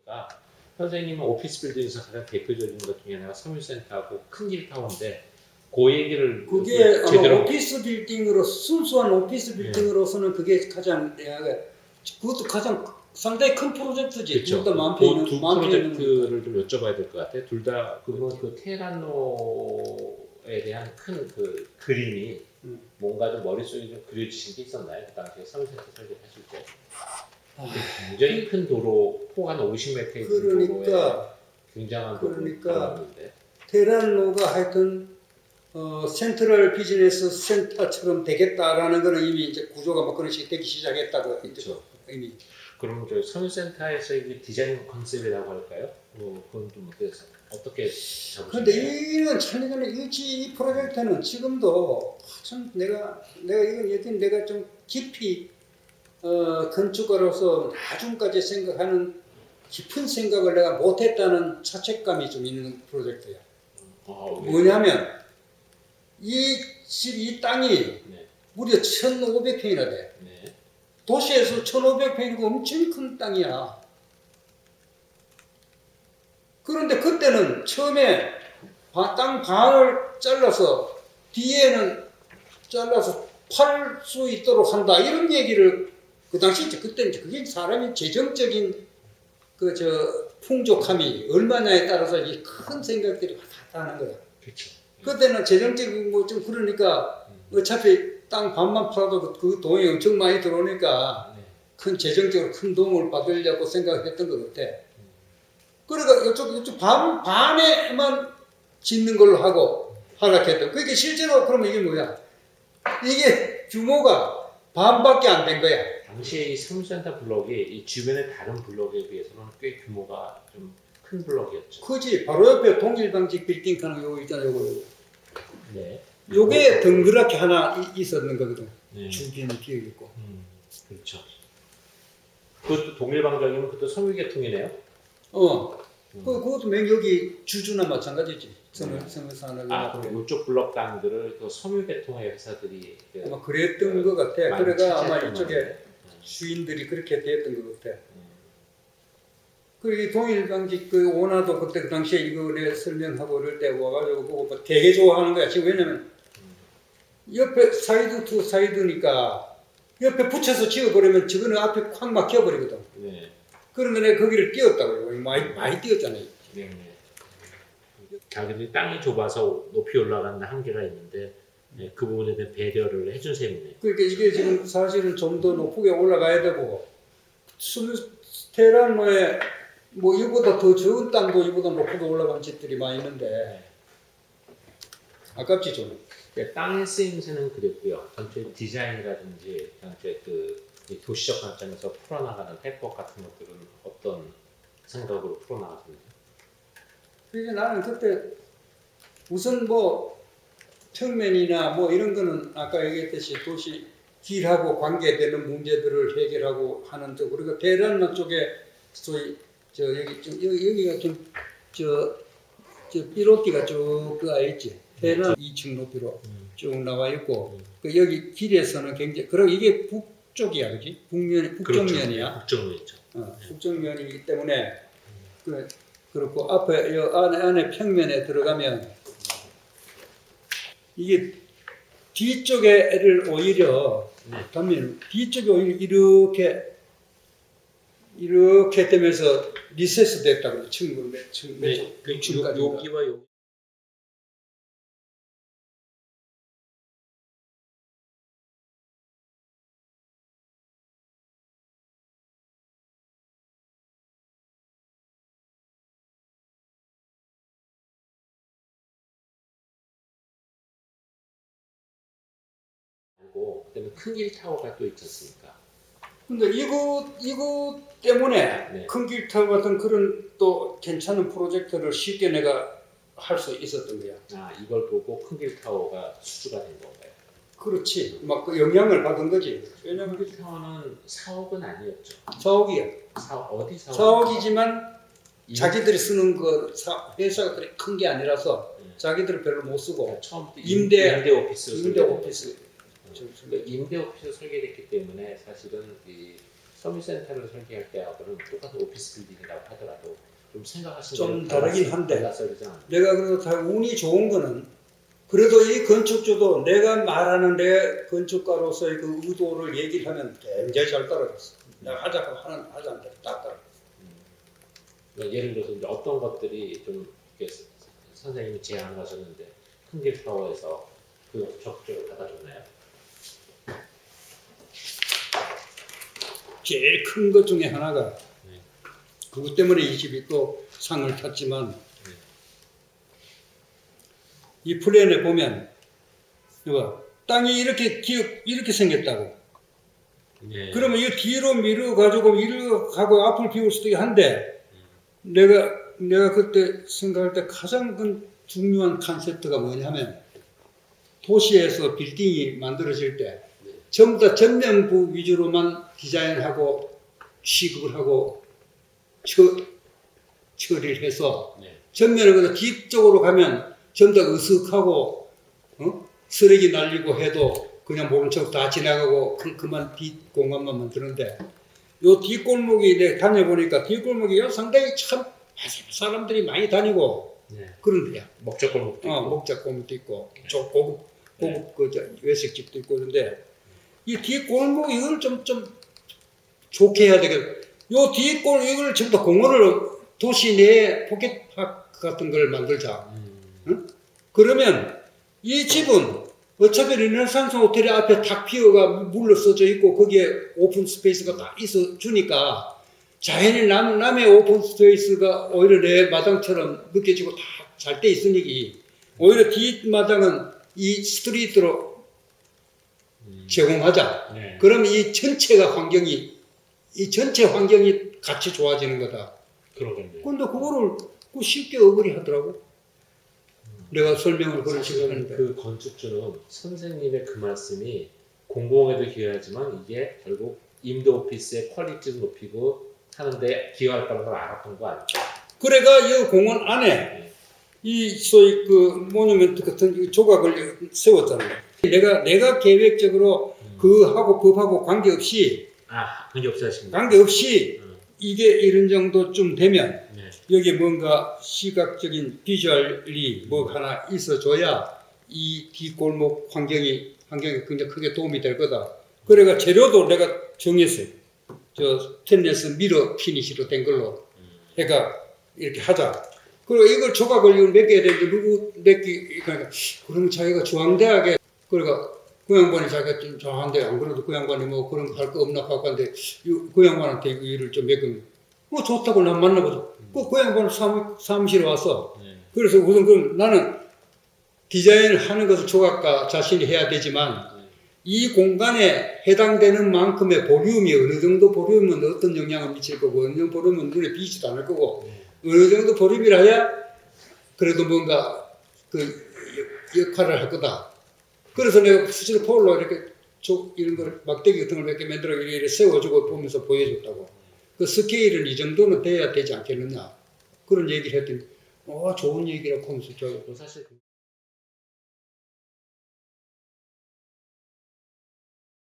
보니까 선생님은 오피스 빌딩에서 가장 대표적인 것 중에 하나가 서울센터하고 큰길 타워인데 그 얘기를 그게 제대로 오피스 빌딩으로 순수한 오피스 빌딩으로서는 그게 가장 그것도 가장 상당히 큰 프로젝트지. 그렇죠. 둘다 마음에 있는 두 프로젝트를 좀 여쭤봐야 될 것 같아요. 둘 다 그 테헤란로에 대한 큰 그 그림이 뭔가 좀 머릿속에 좀 그려지신 게 있었나요? 그 당시에 서울센터 설계하실 때. 굉장히 큰 도로, 폭 한 50m 있는 도로에 그러니까 굉장한 도로를 들어갔는데 테헤란로가 하여튼 센트럴 비즈니스 센터처럼 되겠다라는 거는 이미 이제 구조가 뭐 그런 식이 되기 시작했다고 그렇죠. 이미. 그럼 저 서울센터에서 이 디자인 컨셉이라고 할까요? 그건 좀 어떻게 잡으시나요? 근데 이건 참 이 프로젝트는 지금도 참 내가 이건 여튼 내가 좀 깊이 건축가로서 나중까지 생각하는 깊은 생각을 내가 못했다는 자책감이 좀 있는 프로젝트야. 뭐냐면 이 땅이 네. 무려 1,500평이나 돼. 네. 도시에서 1,500평이고 엄청 큰 땅이야. 그런데 그때는 처음에 땅 반을 잘라서 뒤에는 잘라서 팔 수 있도록 한다 이런 얘기를 그 당시 그때 이제 그게 사람이 재정적인 풍족함이 얼마냐에 따라서 이 큰 생각들이 다 하는 거야. 그렇죠. 그때는 재정적인 뭐 좀 그러니까 어차피 땅 반만 팔아도 그 돈이 엄청 많이 들어오니까 큰 재정적으로 큰 도움을 받으려고 생각했던 것 같아. 그러니까 이쪽 반에만 짓는 걸로 하고 하락했던. 그게 실제로 그러면 이게 뭐야? 이게 규모가 반밖에 안 된 거야. 당시 이 서울센터 블록이 이 주변의 다른 블록에 비해서는 꽤 규모가 좀 큰 블록이었죠. 그지. 바로 옆에 동일방직 빌딩 하는 거 있잖아요. 요거. 네. 요게 덩그랗게 하나 있었는 거거든. 네. 주변에 비어 있고. 그렇죠. 그것도 동일방적이면 그것도 섬유계통이네요. 그것도 여기 주주나 마찬가지지. 섬유산업이나. 이쪽 블록 땅들을 그 섬유계통의 회사들이 아마 그랬던 것 같아. 그래가 아마 이쪽에 건데. 주인들이 그렇게 됐던 것 같아. 그리고 동일방직 그 오나도 그때 그 당시에 이거 내가 설명하고 이럴 때 와가지고 보고 되게 좋아하는 거야. 지금 왜냐면 옆에 사이드 투 사이드니까 옆에 붙여서 지어버리면 저거는 앞에 확 막혀버리거든. 네. 그런데 내가 거기를 띄웠다고요. 많이 띄웠잖아요. 네. 자기들이 땅이 좁아서 높이 올라가는 한계가 있는데 그 부분에 대한 배려를 해준 셈이네요. 그러니까 이게 지금 사실은 좀 더 높게 올라가야 되고 테헤란로에 뭐 이보다 더 적은 땅도 이보다 높게 올라간 집들이 많이 있는데 아깝지 좀. 땅의 쓰임새는 그랬고요. 전체 디자인이라든지 전체 이 도시적 관점에서 풀어나가는 해법 같은 것들은 어떤 생각으로 풀어나갔습니까? 그래서 나는 그때 우선 뭐 평면이나 뭐 이런 거는 아까 얘기했듯이 도시 길하고 관계되는 문제들을 해결하고 하는 쪽. 그리고 테헤란로 쪽에 소위 여기가 좀 삐로띠가 쭉 그가 있지. 테헤란 2층 높이로 쭉 나와 있고 그 여기 길에서는 굉장히 그리고 이게 북쪽이야, 그렇지? 북정면이야. 그렇죠. 북정면이죠. 북정면이기 때문에 그렇고 앞에 이 안에 평면에 들어가면 이게 뒤쪽에를 오히려 가면 뒤쪽에 오히려 이렇게 되면서 리세스 됐다고 층으로 여기와 여기 그다음에 큰길 타워가 또 있지 않습니까? 근데 이거 때문에 큰길 타워 같은 그런 또 괜찮은 프로젝트를 쉽게 내가 할 수 있었던 거야. 이걸 보고 큰길 타워가 수주가 된 건가요? 그렇지. 막 그 영향을 받은 거지. 왜냐면 큰길 타워는 사옥은 아니었죠. 사옥이야. 어디 사옥? 사옥이지만 자기들이 쓰는 그 회사들이 큰 게 아니라서 자기들은 별로 못 쓰고 처음부터 임대 오피스로 임대 오피스. 임대 오피스로 설계됐기 때문에 사실은 서밋센터를 설계할 때하고는 똑같은 오피스 빌딩이라고 하더라도 좀 생각하시는 좀 대로 다르긴 한데 달랐어야 되지 않나요? 내가 그래도 다 운이 좋은 거는 그래도 이 건축주도 내가 말하는 내 건축가로서의 그 의도를 얘기를 하면 굉장히 잘 따라줬어. 내가 하자고 하지 않다 딱 따라. 그러니까 예를 들어서 이제 어떤 것들이 좀 이렇게 선생님이 제안을 하셨는데 큰길 타워에서 그 적극적으로 받아줬나요? 제일 큰 것 중에 하나가 네. 그것 때문에 이 집이 또 상을 탔지만 이 플랜에 보면 이거 땅이 이렇게 생겼다고. 네. 그러면 이 뒤로 밀어 가지고 이리로 가고 앞을 비울 수도 있고 한데 내가 그때 생각할 때 가장 큰 중요한 컨셉트가 뭐냐면 도시에서 빌딩이 만들어질 때 전부 다 전면부 위주로만 디자인하고 취급을 하고 처리를 해서 네. 전면을 그냥 뒤쪽으로 가면 전부 다 으슥하고 쓰레기 날리고 해도 그냥 모른 척 다 지나가고 그만 뒷 공간만 만드는데 요 뒷골목이 내가 다녀보니까 뒷골목이 상당히 참 사람들이 많이 다니고 네. 그런 데야. 목적골목도 있고. 목적골목도 있고 좀 고급 그 외식집도 있고 그런데 이 뒷골목 이걸 좀 좋게 해야 되겠다. 요 뒷골 이걸 전부 다 공원을 도시 내에 포켓파크 같은 걸 만들자. 응? 그러면 이 집은 어차피 르네상스 호텔의 앞에 탁 피어가 물러서져 있고 거기에 오픈 스페이스가 다 있어 주니까 자연히 남의 오픈 스페이스가 오히려 내 마당처럼 느껴지고 다 잘 돼 있으니 오히려 뒷마당은 이 스트리트로 제공하자. 네. 그럼 이 전체 환경이 같이 좋아지는 거다. 그러겠네요. 근데 그거를 쉽게 어그리 하더라고. 내가 설명을 그런 식으로 하는데. 그 건축주는 선생님의 그 말씀이 공공에도 기여하지만 이게 결국 임대 오피스의 퀄리티도 높이고 하는데 기여할 거라는 걸 알았던 거 아니죠? 그래가 이 공원 안에 이 소위 그 모뉴멘트 같은 이 조각을 세웠잖아요. 내가 계획적으로 그하고 법하고 관계없이 이게 이런 정도쯤 되면 네. 여기 뭔가 시각적인 비주얼이 뭐 하나 있어줘야 이 뒷골목 환경이 굉장히 크게 도움이 될 거다. 그래가 재료도 내가 정했어요. 저 스테인리스 미러 피니시로 된 걸로 해가 이렇게 하자. 그리고 이걸 조각을 몇 개 해야 되는데 누구 그러니까 그러면 자기가 중앙대학에 그러니까 그 양반이 자기가 좀 좋아한데 안 그래도 그 양반이 뭐 그런 거 할 거 없나 하고 하는데 그 양반한테 이 일을 좀 맡기면 뭐 좋다고 난 만나보자. 그 양반은 사무실에 와서 그래서 우선 그럼 나는 디자인을 하는 것을 조각가 자신이 해야 되지만 이 공간에 해당되는 만큼의 보륨이 어느 정도 보륨은 어떤 영향을 미칠 거고 어느 정도 보륨은 눈에 비치지도 않을 거고 어느 정도 보륨이라 해야 그래도 뭔가 그 역할을 할 거다. 그래서 내가 수질 폴로 이렇게 이런 걸 막대기 같은 걸 몇 개 만들어 이렇게 세워주고 보면서 보여줬다고. 그 스케일은 이 정도는 돼야 되지 않겠느냐. 그런 얘기를 했더니 좋은 얘기라고 하면서 사실